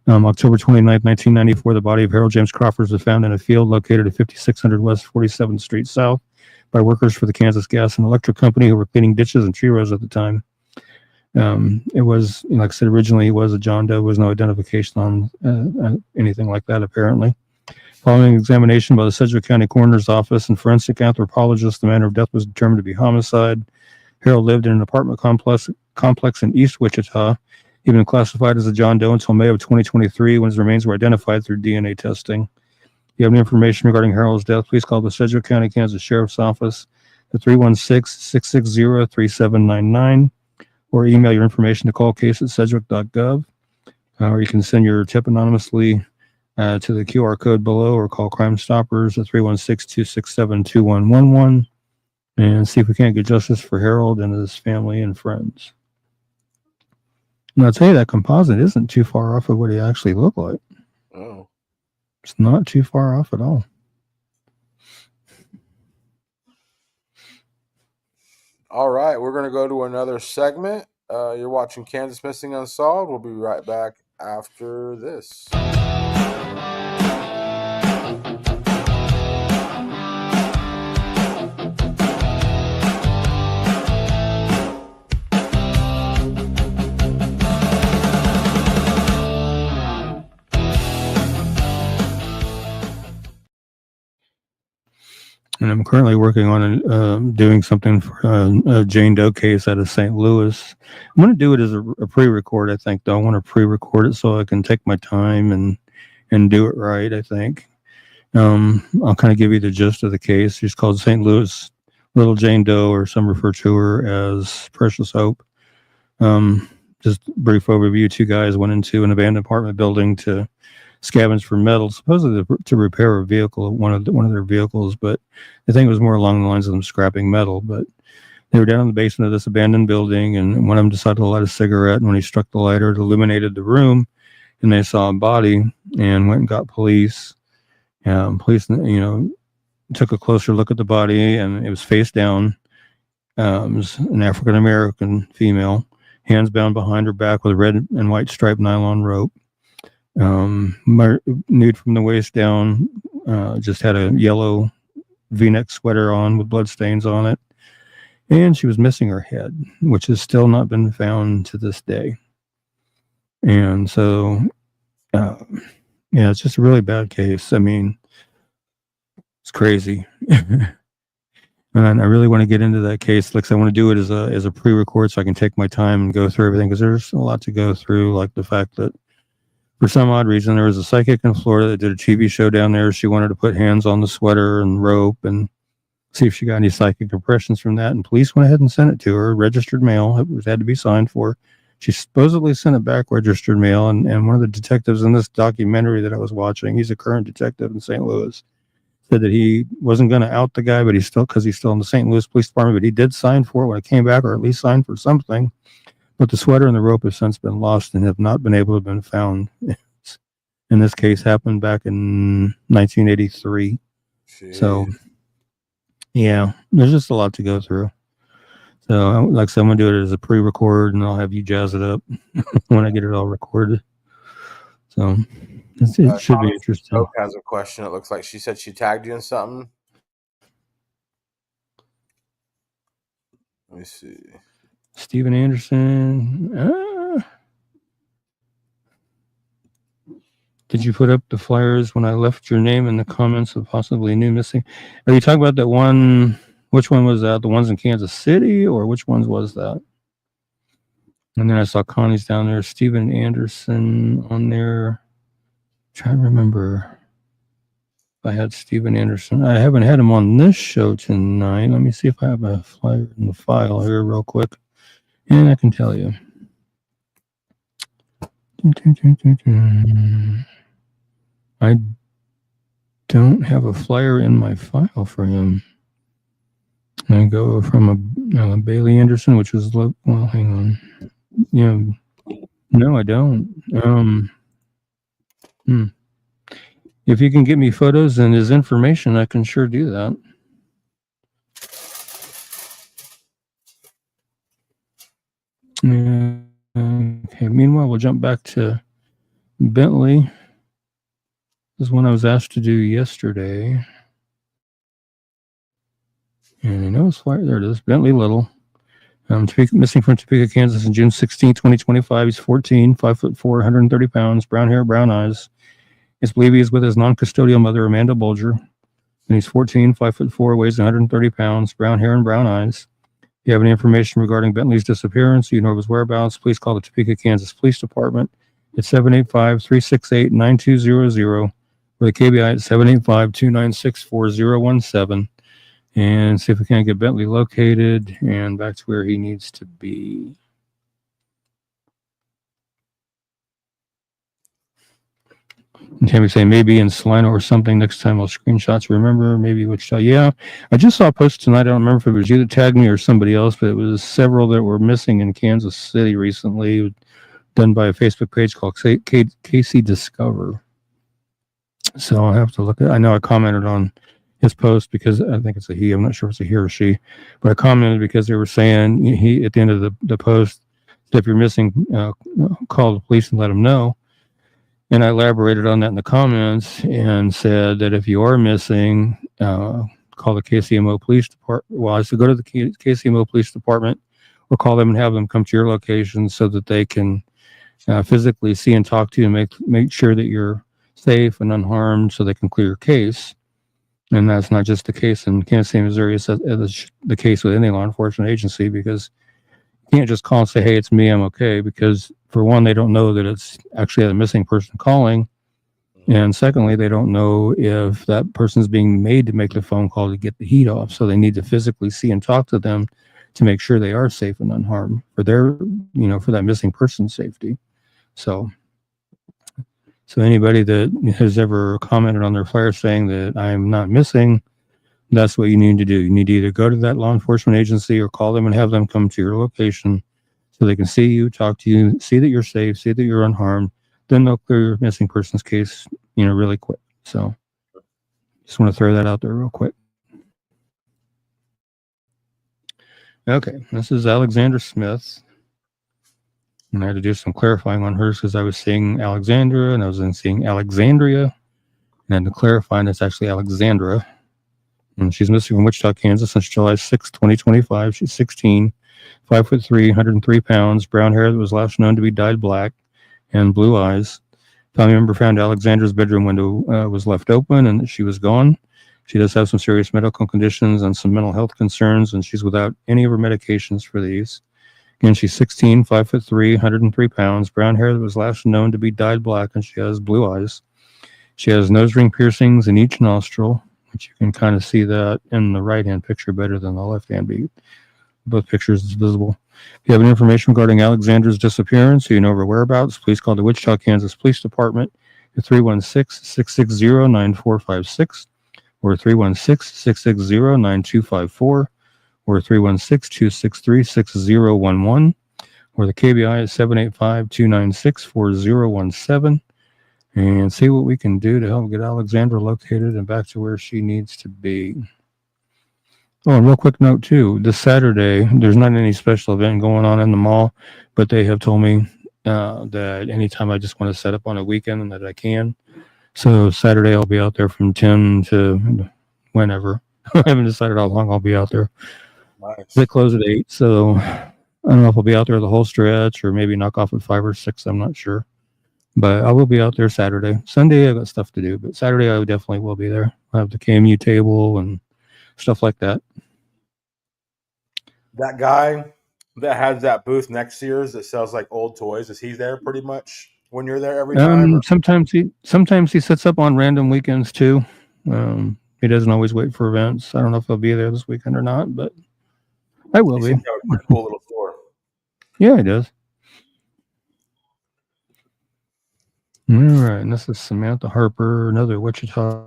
October 29th, 1994, the body of Harold James Crawford was found in a field located at 5600 West 47th Street South by workers for the Kansas Gas and Electric Company who were cleaning ditches and tree rows at the time. It was, like I said, originally he was a John Doe. There was no identification on anything like that, apparently. Following examination by the Sedgwick County Coroner's Office and forensic anthropologist, the manner of death was determined to be homicide. Harold lived in an apartment complex in East Wichita. He'd been classified as a John Doe until May of 2023, when his remains were identified through DNA testing. If you have any information regarding Harold's death, please call the Sedgwick County, Kansas Sheriff's Office at 316-660-3799 or email your information to callcase@sedgwick.gov. Or you can send your tip anonymously to the QR code below or call Crime Stoppers at 316-267-2111 and see if we can't get justice for Harold and his family and friends. And I'll tell you, that composite isn't too far off of what he actually looked like. Oh. It's not too far off at all. All right, we're going to go to another segment. You're watching Kansas Missing Unsolved. We'll be right back after this. And I'm currently working on doing something for a Jane Doe case out of St. Louis. I'm going to do it as a pre-record, I think, though. I want to pre-record it so I can take my time and do it right, I think. I'll kind of give you the gist of the case. She's called St. Louis Little Jane Doe, or some refer to her as Precious Hope. Just a brief overview. 2 guys went into an abandoned apartment building to scavenge for metal, supposedly to repair a vehicle, one of their vehicles, but I think it was more along the lines of them scrapping metal. But they were down in the basement of this abandoned building, and one of them decided to light a cigarette, and when he struck the lighter, it illuminated the room, and they saw a body and went and got police. Police, took a closer look at the body, and it was face down. It was an African-American female, hands bound behind her back with a red and white striped nylon rope. Nude from the waist down, just had a yellow V-neck sweater on with blood stains on it. and she was missing her head, which has still not been found to this day. And so, yeah, it's just a really bad case. I mean, it's crazy. And I really want to get into that case. Like, I want to do it as a pre-record so I can take my time and go through everything, because there's a lot to go through. Like the fact that for some odd reason there was a psychic in Florida that did a TV show down there. She wanted to put hands on the sweater and rope and see if she got any psychic impressions from that. And police went ahead and sent it to her, registered mail. It had to be signed for. She supposedly sent it back registered mail. And one of the detectives in this documentary that I was watching, he's a current detective in St. Louis, said that he wasn't going to out the guy, but he's still in the St. Louis Police Department, but he did sign for it when it came back, or at least signed for something. But the sweater and the rope have since been lost and have not been able to have been found. In this case, happened back in 1983. Jeez. So, yeah, there's just a lot to go through. So, like I said, I'm going to do it as a pre-record, and I'll have you jazz it up when I get it all recorded. So, it should be interesting. Hope has a question. It looks like she said she tagged you in something. Let me see. Steven Anderson. Did you put up the flyers when I left your name in the comments of possibly new missing? Are you talking about that one? Which one was that? The ones in Kansas City, or which ones was that? And then I saw Connie's down there. Steven Anderson on there. Trying to remember if I had Steven Anderson. I haven't had him on this show tonight. Let me see if I have a flyer in the file here real quick, and I can tell you. I don't have a flyer in my file for him. I go from a Bailey Anderson, which was well. Hang on. Yeah, no, I don't. If you can get me photos and his information, I can sure do that. Okay. Meanwhile, we'll jump back to Bentley. This is one I was asked to do yesterday. And I know it's flyer. There it is. Bentley Little. Missing from Topeka, Kansas on June 16, 2025. He's 14, 5'4", 130 pounds, brown hair, brown eyes. It's believed he is with his non-custodial mother, Amanda Bulger. And he's 14, 5'4", weighs 130 pounds, brown hair and brown eyes. If you have any information regarding Bentley's disappearance, you know of his whereabouts, please call the Topeka, Kansas Police Department at 785-368-9200, or the KBI at 785-296-4017. And see if we can't get Bentley located and back to where he needs to be. And Tammy saying maybe in Salina or something next time I'll screenshots. Remember maybe which shot. Yeah, I just saw a post tonight. I don't remember if it was you that tagged me or somebody else, but it was several that were missing in Kansas City recently, done by a Facebook page called KC Discover. So I'll have to look at. I know I commented on his post because I think it's a he. I'm not sure if it's a he or she, but I commented because they were saying he at the end of the post, if you're missing, call the police and let them know. And I elaborated on that in the comments and said that if you are missing, call the KCMO Police Department. Well, I said go to the KCMO Police Department or call them and have them come to your location so that they can physically see and talk to you and make sure that you're safe and unharmed so they can clear your case. And that's not just the case in Kansas City, Missouri. It's the case with any law enforcement agency, because you can't just call and say, hey, it's me, I'm okay. Because for one, they don't know that it's actually a missing person calling. And secondly, they don't know if that person's being made to make the phone call to get the heat off. So they need to physically see and talk to them to make sure they are safe and unharmed for their, for that missing person's safety. So anybody that has ever commented on their flyer saying that I'm not missing, that's what you need to do. You need to either go to that law enforcement agency or call them and have them come to your location so they can see you, talk to you, see that you're safe, see that you're unharmed. Then they'll clear your missing person's case, really quick. So just want to throw that out there real quick. Okay, this is Alexandra Smith. And I had to do some clarifying on hers because I was seeing Alexandra and I was seeing Alexandria. And I had to clarify, and it's actually Alexandra. And she's missing from Wichita, Kansas since July 6, 2025. She's 16, 5'3", 103 pounds, brown hair that was last known to be dyed black, and blue eyes. Family member found Alexandra's bedroom window was left open and that she was gone. She does have some serious medical conditions and some mental health concerns, and she's without any of her medications for these. Again, she's 16, 5'3", 103 pounds, brown hair that was last known to be dyed black, and she has blue eyes. She has nose ring piercings in each nostril, which you can kind of see that in the right-hand picture better than the left-hand beat. Both pictures is visible. If you have any information regarding Alexandra's disappearance or you know her whereabouts, please call the Wichita, Kansas Police Department at 316-660-9456 or 316-660-9254 or 316-263-6011 or the KBI is 785-296-4017 and see what we can do to help get Alexandra located and back to where she needs to be. Oh, and real quick note too, this Saturday, there's not any special event going on in the mall, but they have told me that anytime I just want to set up on a weekend and that I can. So Saturday I'll be out there from 10 to whenever. I haven't decided how long I'll be out there. Nice. They close at 8, so I don't know if I'll be out there the whole stretch or maybe knock off at 5 or 6. I'm not sure. But I will be out there Saturday. Sunday I've got stuff to do, but Saturday I definitely will be there. I have the KMU table and stuff like that. That guy that has that booth next to yours that sells like old toys, is he there pretty much when you're there every time? Sometimes he sets up on random weekends too. He doesn't always wait for events. I don't know if he'll be there this weekend or not, but I will be. A cool little store. Yeah, he does. All right, and this is Samantha Harper, another Wichita,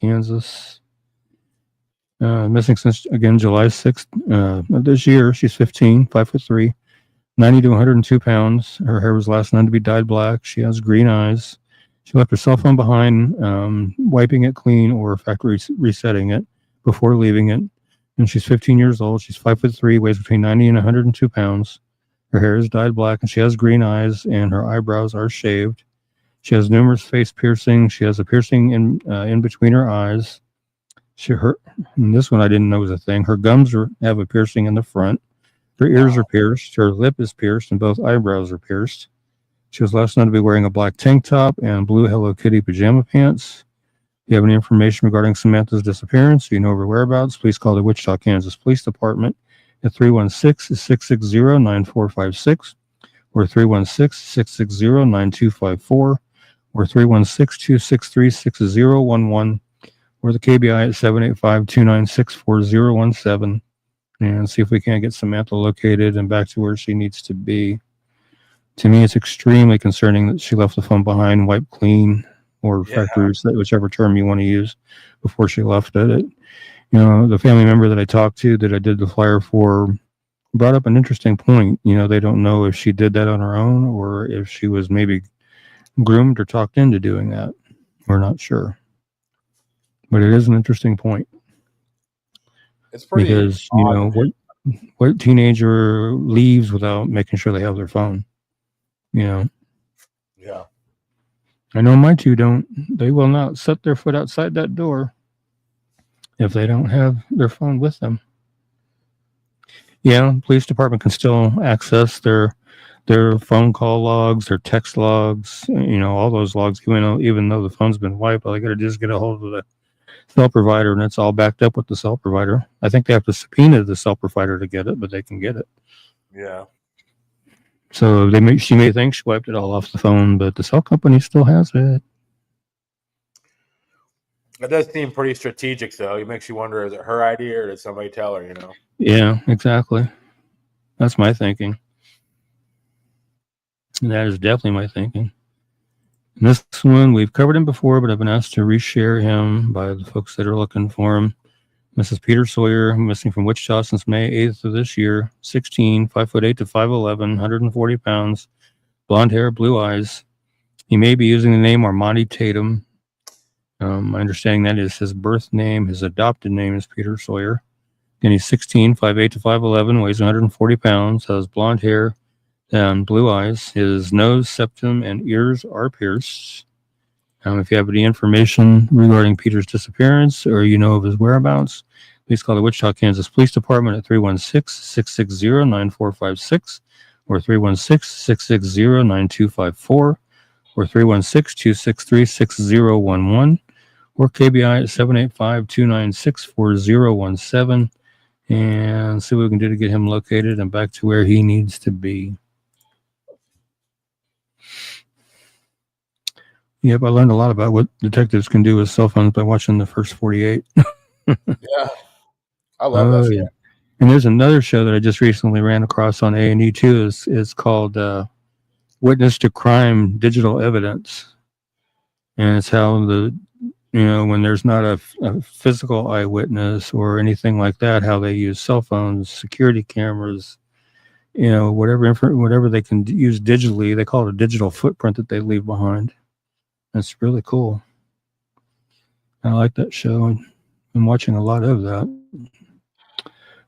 Kansas. Missing since, again, July 6th of this year. She's 15, 5'3", 90 to 102 pounds. Her hair was last known to be dyed black. She has green eyes. She left her cell phone behind, wiping it clean or factory resetting it before leaving it. And she's 15 years old. She's 5'3", weighs between 90 and 102 pounds. Her hair is dyed black, and she has green eyes, and her eyebrows are shaved. She has numerous face piercings. She has a piercing in between her eyes. And this one I didn't know was a thing. Her gums have a piercing in the front. Her ears are pierced. Her lip is pierced, and both eyebrows are pierced. She was last known to be wearing a black tank top and blue Hello Kitty pajama pants. If you have any information regarding Samantha's disappearance or you know her whereabouts, please call the Wichita, Kansas Police Department at 316-660-9456 or 316-660-9254 or 316-263-6011 or the KBI at 785-296-4017 and see if we can't get Samantha located and back to where she needs to be. To me, it's extremely concerning that she left the phone behind, wiped clean, or factory reset, whichever term you want to use, before she left it. The family member that I talked to that I did the flyer for brought up an interesting point. They don't know if she did that on her own or if she was maybe groomed or talked into doing that. We're not sure. But it is an interesting point. It's pretty because, what teenager leaves without making sure they have their phone? Yeah. I know my two don't. They will not set their foot outside that door if they don't have their phone with them. Yeah, police department can still access their phone call logs, their text logs, all those logs, even though the phone's been wiped. All they got to just get a hold of the cell provider, and it's all backed up with the cell provider. I think they have to subpoena the cell provider to get it, but they can get it. Yeah. So she may think she wiped it all off the phone, but the cell company still has it. It does seem pretty strategic, though. It makes you wonder, is it her idea or did somebody tell her, Yeah, exactly. That's my thinking. And that is definitely my thinking. And this one, we've covered him before, but I've been asked to reshare him by the folks that are looking for him. Mrs. Peter Sawyer, missing from Wichita since May 8th of this year, 16, 5'8" to 5'11", 140 pounds, blonde hair, blue eyes. He may be using the name Armani Tatum. My understanding that is his birth name. His adopted name is Peter Sawyer. And he's 16, 5'8" to 5'11", weighs 140 pounds, has blonde hair and blue eyes. His nose, septum, and ears are pierced. If you have any information regarding Peter's disappearance or you know of his whereabouts, please call the Wichita, Kansas Police Department at 316-660-9456 or 316-660-9254 or 316-263-6011 or KBI at 785-296-4017 and see what we can do to get him located and back to where he needs to be. Yep, I learned a lot about what detectives can do with cell phones by watching the first 48. Yeah, I love that show. Yeah. And there's another show that I just recently ran across on A&E too. It's called Witness to Crime Digital Evidence. And it's how when there's not a physical eyewitness or anything like that, how they use cell phones, security cameras, whatever they can use digitally. They call it a digital footprint that they leave behind. That's really cool. I like that show. I'm watching a lot of that.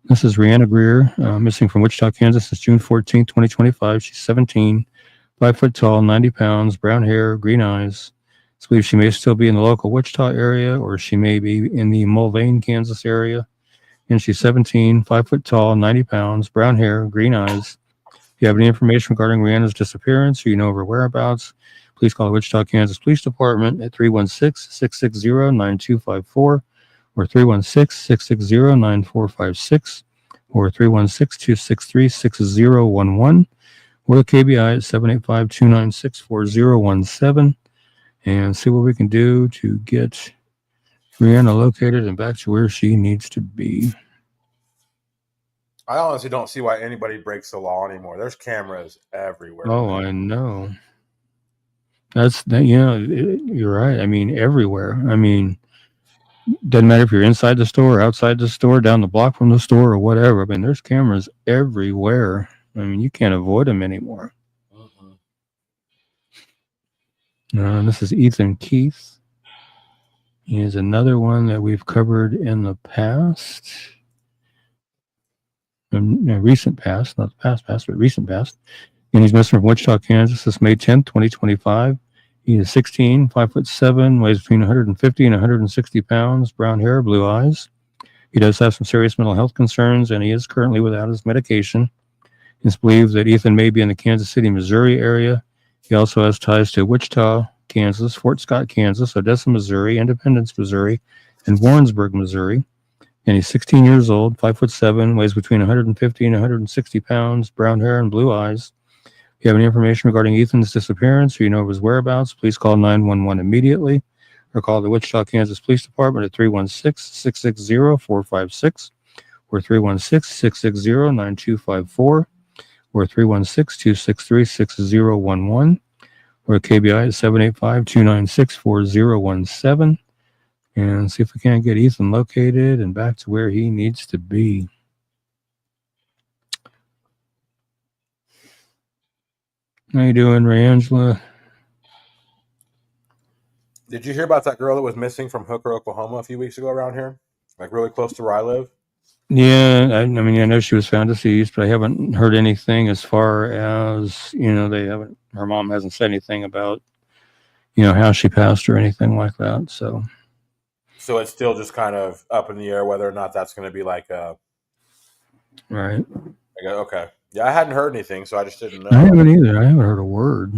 This is Rihanna Greer, missing from Wichita, Kansas since June 14, 2025. She's 17, 5 foot tall, 90 pounds, brown hair, green eyes. It's believed she may still be in the local Wichita area or she may be in the Mulvane, Kansas area. And she's 17, 5 foot tall, 90 pounds, brown hair, green eyes. If you have any information regarding Rihanna's disappearance or you know of her whereabouts, please call the Wichita, Kansas Police Department at 316-660-9254 or 316-660-9456 or 316-263-6011 or the KBI at 785-296-4017 and see what we can do to get Rihanna located and back to where she needs to be. I honestly don't see why anybody breaks the law anymore. There's cameras everywhere. Oh, I know. You're right. I mean, everywhere. I mean, doesn't matter if you're inside the store or outside the store, down the block from the store or whatever. I mean, there's cameras everywhere. I mean, you can't avoid them anymore. This is Ethan Keith. He is another one that we've covered in the past. Recent past, not the past, but recent past. And he's missing from Wichita, Kansas this May 10th, 2025. He is 16, 5'7", weighs between 150 and 160 pounds, brown hair, blue eyes. He does have some serious mental health concerns, and he is currently without his medication. It's believed that Ethan may be in the Kansas City, Missouri area. He also has ties to Wichita, Kansas, Fort Scott, Kansas, Odessa, Missouri, Independence, Missouri, and Warrensburg, Missouri. And he's 16 years old, 5'7", weighs between 150 and 160 pounds, brown hair and blue eyes. If you have any information regarding Ethan's disappearance or you know of his whereabouts, please call 911 immediately or call the Wichita, Kansas Police Department at 316-660-456 or 316-660-9254 or 316-263-6011 or KBI at 785-296-4017 and see if we can't get Ethan located and back to where he needs to be. How you doing, Ray Angela? Did you hear about that girl that was missing from Hooker, Oklahoma a few weeks ago around here? Like really close to where I live? Yeah, I know she was found deceased, but I haven't heard anything as far as, her mom hasn't said anything about, how she passed or anything like that. So it's still just kind of up in the air whether or not that's going to be like a... Right. Okay. Yeah, I hadn't heard anything, so I just didn't know. I haven't either. I haven't heard a word.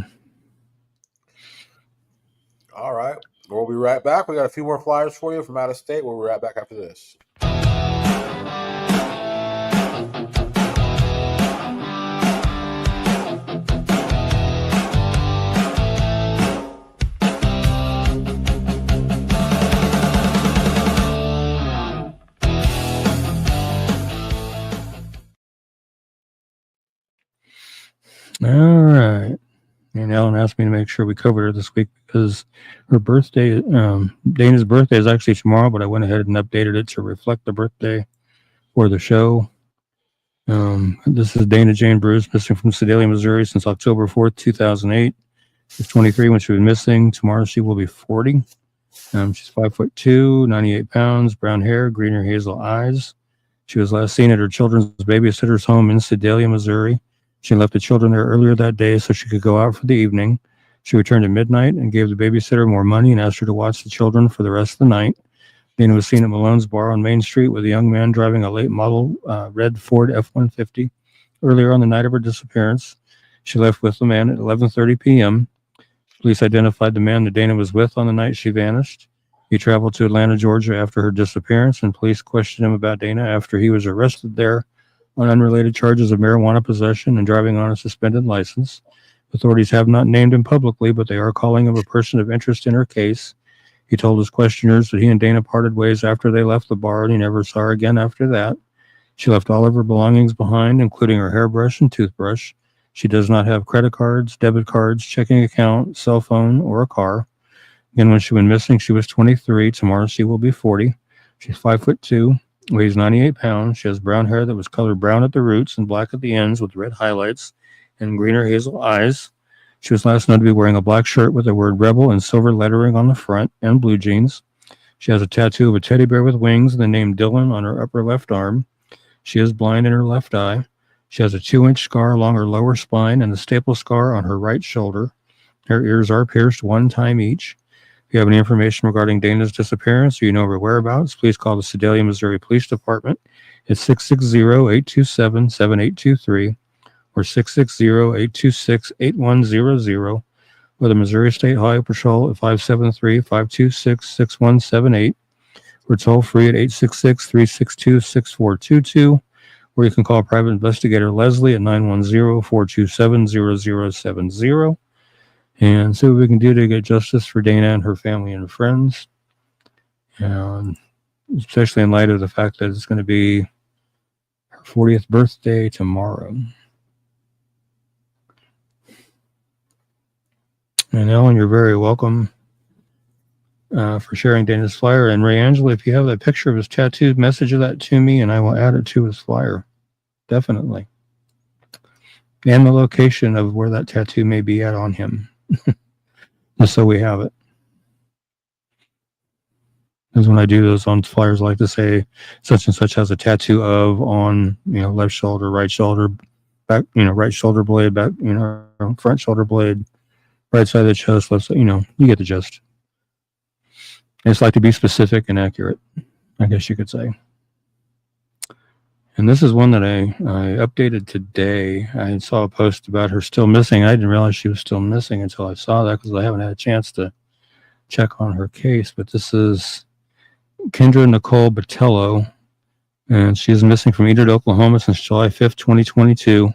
All right. We'll be right back. We got a few more flyers for you from out of state. We'll be right back after this. All right. And Ellen asked me to make sure we covered her this week because her birthday, Dana's birthday is actually tomorrow, but I went ahead and updated it to reflect the birthday for the show. This is Dana Jane Bruce, missing from Sedalia, Missouri since October 4th, 2008. She's 23 when she was missing. Tomorrow she will be 40. She's 5'2", 98 pounds, brown hair, green or hazel eyes. She was last seen at her children's babysitter's home in Sedalia, Missouri. She left the children there earlier that day so she could go out for the evening. She returned at midnight and gave the babysitter more money and asked her to watch the children for the rest of the night. Dana was seen at Malone's bar on Main Street with a young man driving a late model red Ford F-150 earlier on the night of her disappearance. She left with the man at 11:30 p.m. Police identified the man that Dana was with on the night she vanished. He traveled to Atlanta, Georgia after her disappearance, and police questioned him about Dana after he was arrested there on unrelated charges of marijuana possession and driving on a suspended license. Authorities have not named him publicly, but they are calling him a person of interest in her case. He told his questioners that he and Dana parted ways after they left the bar, and he never saw her again after that. She left all of her belongings behind, including her hairbrush and toothbrush. She does not have credit cards, debit cards, checking account, cell phone, or a car. Again, when she went missing, she was 23. Tomorrow she will be 40. She's 5'2", weighs 98 pounds. She has brown hair that was colored brown at the roots and black at the ends with red highlights and greener hazel eyes. She was last known to be wearing a black shirt with the word Rebel and silver lettering on the front and blue jeans. She has a tattoo of a teddy bear with wings and the name Dylan on her upper left arm. She is blind in her left eye. She has a 2-inch scar along her lower spine and a staple scar on her right shoulder. Her ears are pierced one time each. If you have any information regarding Dana's disappearance or you know her whereabouts, please call the Sedalia, Missouri Police Department at 660-827-7823 or 660-826-8100 or the Missouri State Highway Patrol at 573-526-6178. We're toll free at 866-362-6422, or you can call Private Investigator Leslie at 910-427-0070 and see what we can do to get justice for Dana and her family and friends, and especially in light of the fact that it's going to be her 40th birthday tomorrow. And Ellen, you're very welcome for sharing Dana's flyer. And Ray Angela, if you have that picture of his tattoo, message that to me and I will add it to his flyer. Definitely. And the location of where that tattoo may be at on him. Just so we have it. Because when I do those on flyers, I like to say such and such has a tattoo of on, left shoulder, right shoulder, back, right shoulder blade, back, front shoulder blade, right side of the chest, left side, you get the gist. I just like to be specific and accurate, I guess you could say. And this is one that I updated today. I saw a post about her still missing. I didn't realize she was still missing until I saw that because I haven't had a chance to check on her case. But this is Kendra Nicole Botello, and she is missing from Edith, Oklahoma since July 5th, 2022.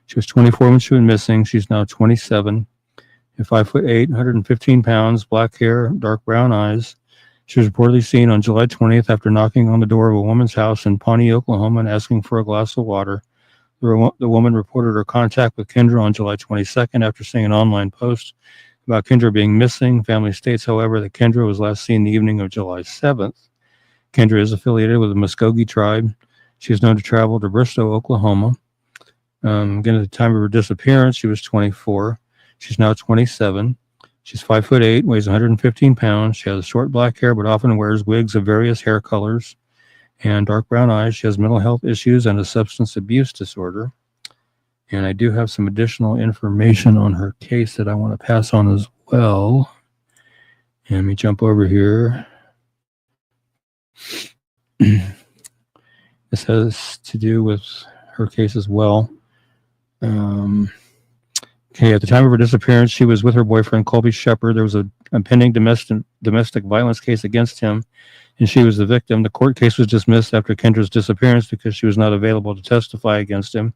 She was 24 when she went missing. She's now 27. 5'8", 115 pounds, black hair, dark brown eyes. She was reportedly seen on July 20th after knocking on the door of a woman's house in Pawnee, Oklahoma, and asking for a glass of water. The woman reported her contact with Kendra on July 22nd after seeing an online post about Kendra being missing. Family states, however, that Kendra was last seen the evening of July 7th. Kendra is affiliated with the Muskogee tribe. She is known to travel to Bristow, Oklahoma. Again, at the time of her disappearance, she was 24. She's now 27. She's 5'8", weighs 115 pounds. She has short black hair, but often wears wigs of various hair colors and dark brown eyes. She has mental health issues and a substance abuse disorder. And I do have some additional information on her case that I want to pass on as well. And let me jump over here. This has to do with her case as well. Okay, at the time of her disappearance, she was with her boyfriend, Colby Shepard. There was a pending domestic violence case against him, and she was the victim. The court case was dismissed after Kendra's disappearance because she was not available to testify against him.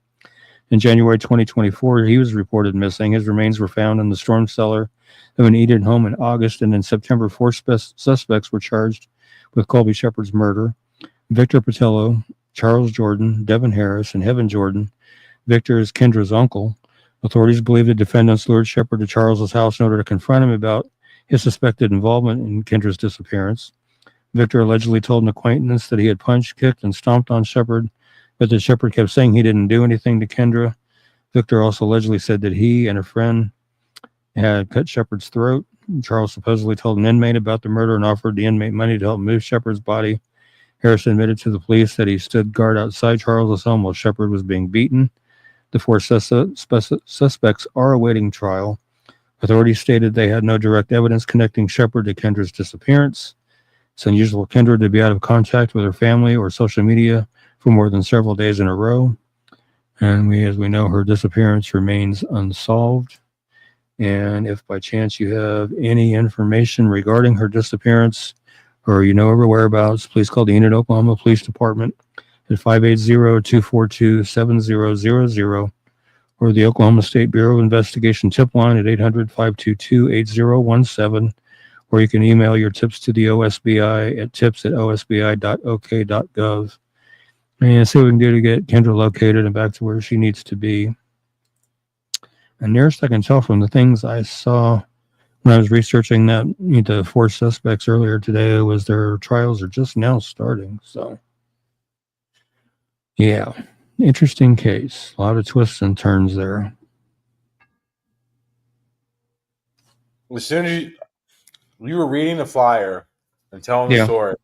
In January 2024, he was reported missing. His remains were found in the storm cellar of an Eden home in August, and in September, 4 suspects were charged with Colby Shepard's murder. Victor Patello, Charles Jordan, Devin Harris, and Heaven Jordan. Victor is Kendra's uncle. Authorities believe the defendants lured Shepard to Charles's house in order to confront him about his suspected involvement in Kendra's disappearance. Victor allegedly told an acquaintance that he had punched, kicked, and stomped on Shepard, but that Shepard kept saying he didn't do anything to Kendra. Victor also allegedly said that he and a friend had cut Shepard's throat. Charles supposedly told an inmate about the murder and offered the inmate money to help move Shepard's body. Harris admitted to the police that he stood guard outside Charles's home while Shepard was being beaten. The 4 suspects are awaiting trial. Authorities stated they had no direct evidence connecting Shepard to Kendra's disappearance. It's unusual for Kendra to be out of contact with her family or social media for more than several days in a row. And as we know, her disappearance remains unsolved. And if by chance you have any information regarding her disappearance or you know of her whereabouts, please call the Enid, Oklahoma Police Department at 580-242-7000 or the Oklahoma State Bureau of Investigation tip line at 800-522-8017, or you can email your tips to the OSBI at tips@osbi.ok.gov and see what we can do to get Kendra located and back to where she needs to be. And nearest I can tell from the things I saw when I was researching the 4 suspects earlier today was their trials are just now starting. So, yeah, interesting case. A lot of twists and turns there. As soon as you were reading the flyer and telling the story,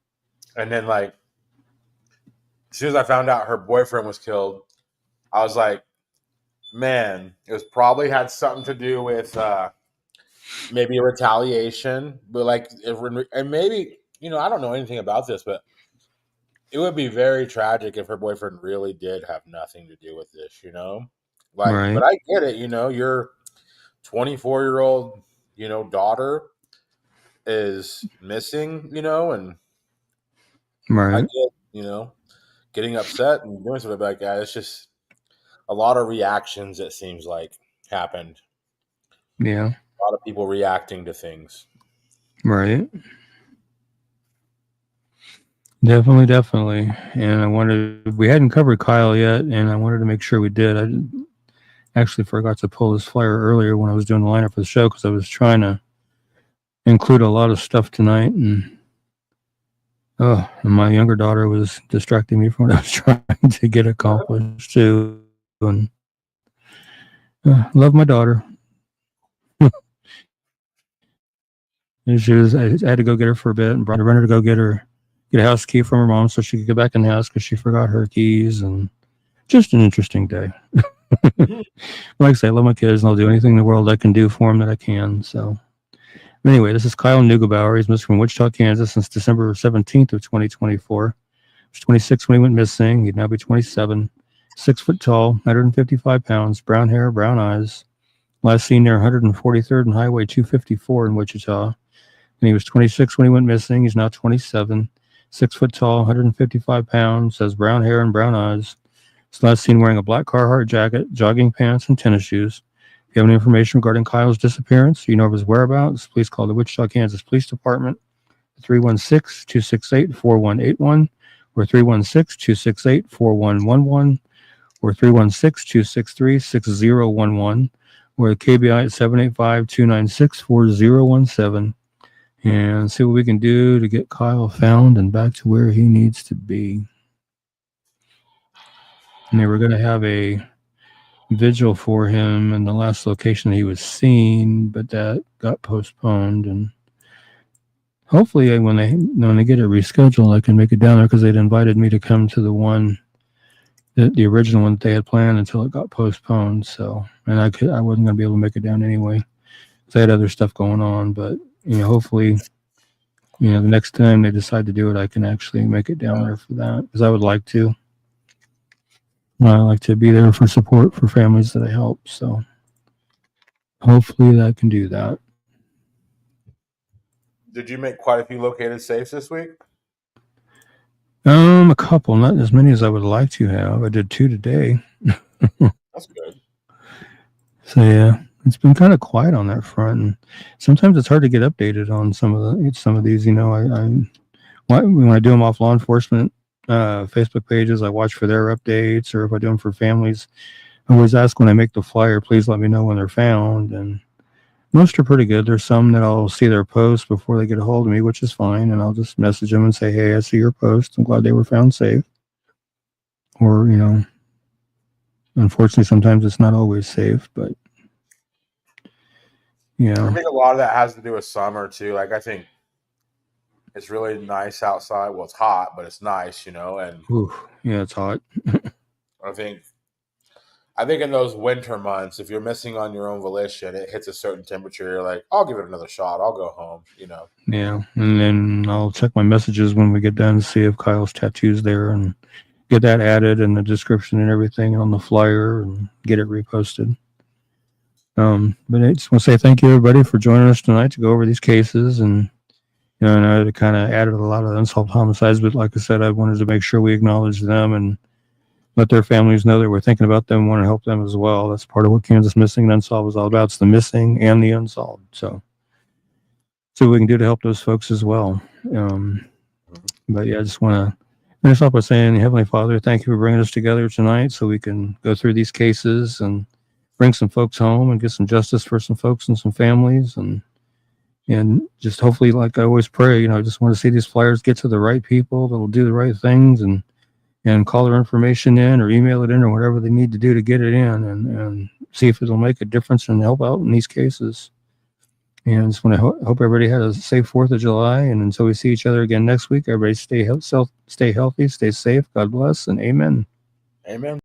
and then like as soon as I found out her boyfriend was killed, I was like, man, it was probably had something to do with maybe a retaliation, but like, and maybe I don't know anything about this, but it would be very tragic if her boyfriend really did have nothing to do with this, like. Right. But I get it, your 24-year-old, daughter is missing, and Right. I get, getting upset and doing something like that. It's just a lot of reactions. It seems like happened. Yeah. A lot of people reacting to things. Right. Definitely. And we hadn't covered Kyle yet, and I wanted to make sure we did. I actually forgot to pull this flyer earlier when I was doing the lineup for the show because I was trying to include a lot of stuff tonight. And my younger daughter was distracting me from what I was trying to get accomplished too. And love my daughter. And I had to go get her for a bit and run her to go get a house key from her mom so she could get back in the house because she forgot her keys. And just an interesting day. Like I say, I love my kids and I'll do anything in the world I can do for them that I can. So anyway, this is Kyle Neugebauer. He's missing from Wichita, Kansas since December 17th of 2024. He was 26 when he went missing. He'd now be 27. 6 foot tall, 155 pounds, brown hair, brown eyes. Last seen near 143rd and Highway 254 in Wichita. And he was 26 when he went missing. He's now 27. 6 foot tall, 155 pounds, has brown hair and brown eyes. He's last seen wearing a black Carhartt jacket, jogging pants, and tennis shoes. If you have any information regarding Kyle's disappearance, or you know of his whereabouts, please call the Wichita, Kansas Police Department at 316-268-4181 or 316-268-4111 or 316-263-6011 or KBI at 785-296-4017 and see what we can do to get Kyle found and back to where he needs to be. And they were going to have a vigil for him in the last location that he was seen, but that got postponed. And hopefully, when they get it rescheduled, I can make it down there because they'd invited me to come to the one, the original one that they had planned until it got postponed. So, and I wasn't going to be able to make it down anyway because I had other stuff going on. But hopefully, the next time they decide to do it, I can actually make it down there for that because I would like to. I like to be there for support for families that I help. So hopefully I can do that. Did you make quite a few located safes this week? A couple, not as many as I would like to have. I did 2 today. That's good. So yeah, it's been kind of quiet on that front. And sometimes it's hard to get updated on some of these. When I do them off law enforcement Facebook pages, I watch for their updates, or if I do them for families, I always ask when I make the flyer, please let me know when they're found. And most are pretty good. There's some that I'll see their post before they get a hold of me, which is fine. And I'll just message them and say, hey, I see your post. I'm glad they were found safe. Or, unfortunately, sometimes it's not always safe, but I think a lot of that has to do with summer too. Like, I think it's really nice outside. Well, it's hot, but it's nice, and oof, yeah, it's hot. I think I think in those winter months, if you're missing on your own volition, it hits a certain temperature. You're like, I'll give it another shot. I'll go home. Yeah, and then I'll check my messages when we get done to see if Kyle's tattoo's there and get that added in the description and everything on the flyer and get it reposted. But I just want to say thank you everybody for joining us tonight to go over these cases, and I know it kind of added a lot of unsolved homicides, but like I said, I wanted to make sure we acknowledge them and let their families know that we're thinking about them, want to help them as well. That's part of what Kansas Missing and Unsolved is all about. It's the missing and the unsolved. So what we can do to help those folks as well. But yeah, I just want to finish up by saying, Heavenly Father, thank you for bringing us together tonight so we can go through these cases and bring some folks home and get some justice for some folks and some families. And just hopefully, like I always pray, I just want to see these flyers get to the right people that will do the right things and call their information in or email it in or whatever they need to do to get it in and see if it'll make a difference and help out in these cases. And I just want to hope everybody had a safe 4th of July. And until we see each other again next week, everybody stay healthy, stay safe. God bless, and amen. Amen.